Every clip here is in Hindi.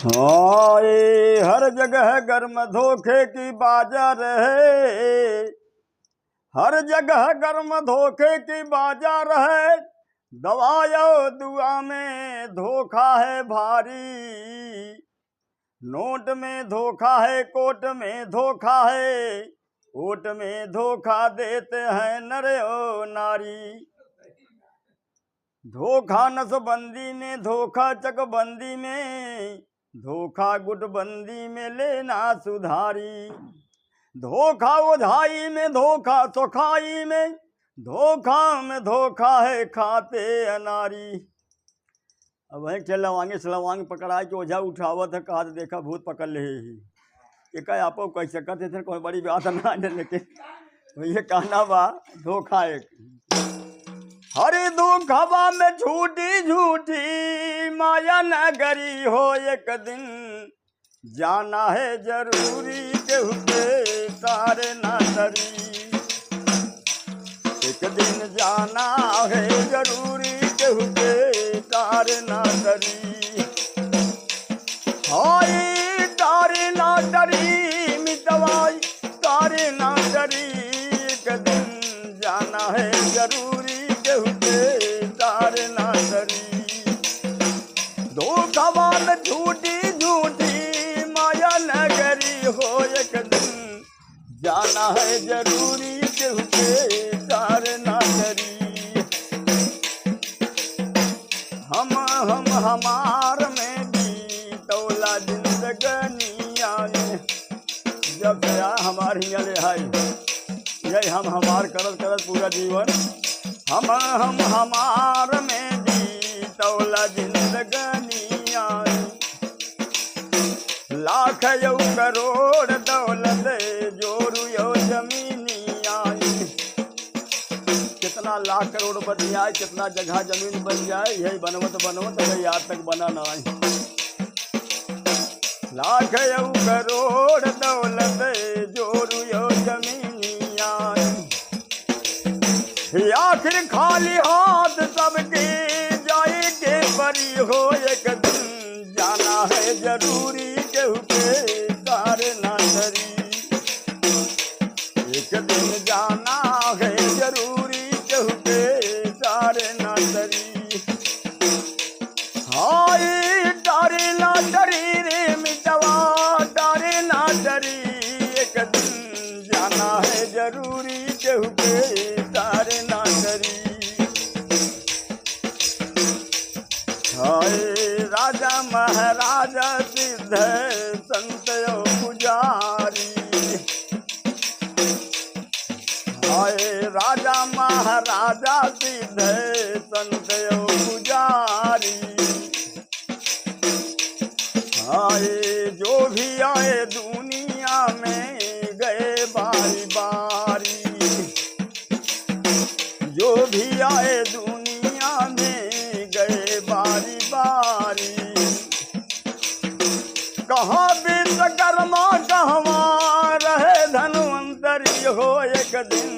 हाय हर जगह गर्म धोखे की बाजार है, हर जगह गर्म धोखे की बाजार है। दवाया दुआ में धोखा है भारी, नोट में धोखा है, कोट में धोखा है, ओट में धोखा देते हैं नर ओ नारी। धोखा नसबंदी में, धोखा चकबंदी में, धोखा गुटबंदी में लेना सुधारी। धोखा उधाई में, धोखा सुखाई में, धोखा में धोखा है खाते अनारी। अब वहीं चल लवांगे पकड़ाए के ओझा उठावत है, कहा देखा भूत पकड़ ले ही एक आप कह सकते थे कोई बड़ी बात ना, लेकिन ये कहना बा धोखा एक हरी धोखावा में झूठी झूठी माया नगरी हो। एक दिन जाना है जरूरी केहू के तारे ना तरी, एक दिन जाना है जरूरी केहू के तारे ना तरी। हाय तारे ना तरी मितवाई तारे ना तरी, एक दिन जाना है जरूरी तारे ना तरी। धोखावा में झूठी झूठी माया नगरी हो। एक दिन जाना है जरूरी केहू के तारे ना तरी। हम हमार में भी तौला जिंदगनिया में, जब गया हमार हिया ले हाई यही हम हमार करत करत पूरा जीवन। हम हमार में दी तौला जिंदगनिया, लाख यौ करोड़ दौलत जोरू यो जमीनिया। कितना लाख करोड़ बन जाए, कितना जगह जमीन बन जाए, यही बनवत बनवत आज तक बना ना। लाख यौ करोड़ दौलत जोरू यो जमीनिया, आखिर खाली हाथ सबके जाएंगे परी हो। एक दिन जाना है जरूरी केहू के तारे ना तरी, एक दिन जाना है जरूरी केहू के तारे ना तरी। हाय तारे ना तरी रे मितवा तारे ना तरी, एक दिन जाना है जरूरी केहू के तारे ना तरी। हाय राजा महाराजा सिद्ध संत पुजारी, हाय राजा महाराजा सिद्ध संत पुजारी। हाय जो भी आए दुनिया में गए बारी बारी, जो भी आए दुनिया में गए बारी बारी। कहाँ विश्वकर्मा कहवा रहे धनवंतरी हो। एक दिन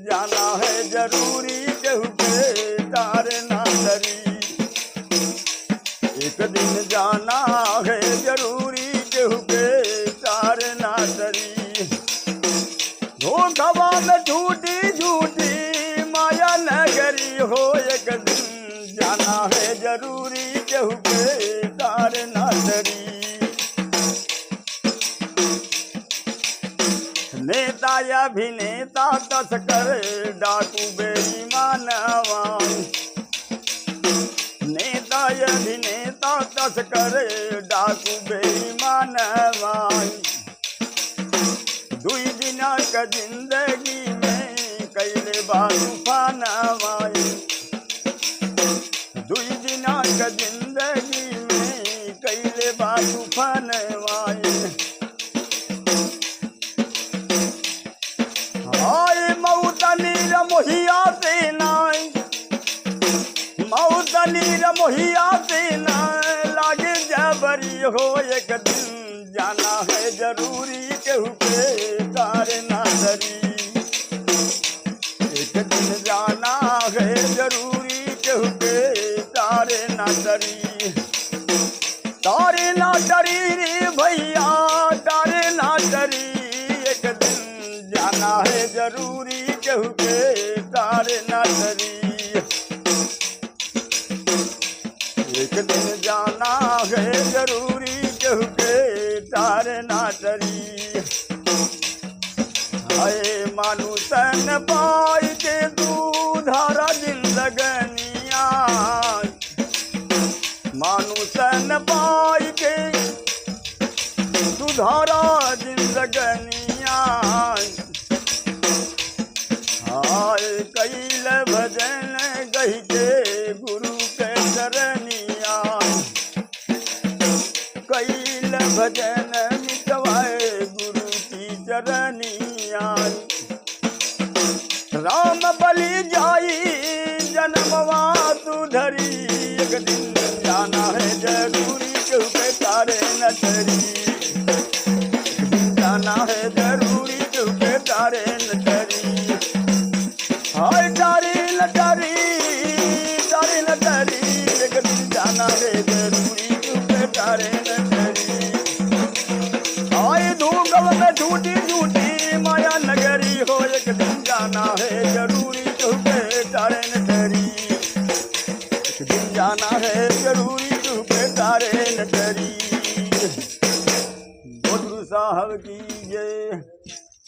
जाना है जरूरी केहू के तारे ना तरी, एक दिन जाना है जरूरी केहू के तारे ना तरी। धोखावा में झूठी झूठी माया नगरी हो। एक दिन जाना है जरूरी केहू के तारे ना तरी। नेता अभिनेता तस्कर डाकू बेईमानवा, नेता अभिनेता तस्कर डाकू बेईमानवा। दुई दिना का जिंदगी में कैले बातूफानवा, दुई दिना का जिंदगी में कैले बातूफानवा। हाय मऊतनी रमोहिया से नाई, मऊतनी रमोहिया से ना लागे जबरी हो। एक दिन जाना है जरूरी केहू के तारे ना तरी, एक दिन जाना है जरूरी केहू के तारे ना तरी। तारे ना डरी रे भैया, तारे ना डरी, एक दिन जाना है जरूरी, केहू के तारे ना डरी, एक दिन जाना है जरूरी, केहू के तारे ना डरी। हाय मानुसन पाई के दूधारा जिंदगनिया, मानुसन पाई के सुधारा जिंदगनिया, हाय कैल भजन गही के गुरु के चरनिया, कैल भजन मिटवाए गुरु की चरनिया। राम बलि जाई जन्मवा तू धरी, एक दिन जाना है जरूरी, केहू के तारे न डरी, जाना है जरूरी, केहू के तारे न डरी। हाय तारे न डरी, तारे न डरी, एक दिन जाना है जरूरी, केहू के तारे न डरी। हाय धूगल में झूठी झूठी माया नगरी हो, एक दिन जाना है जरूरी, केहू के तारे न डरी, एक दिन जाना है जरूरी, केहू के तारे न डरी। गुरु साहब की जय।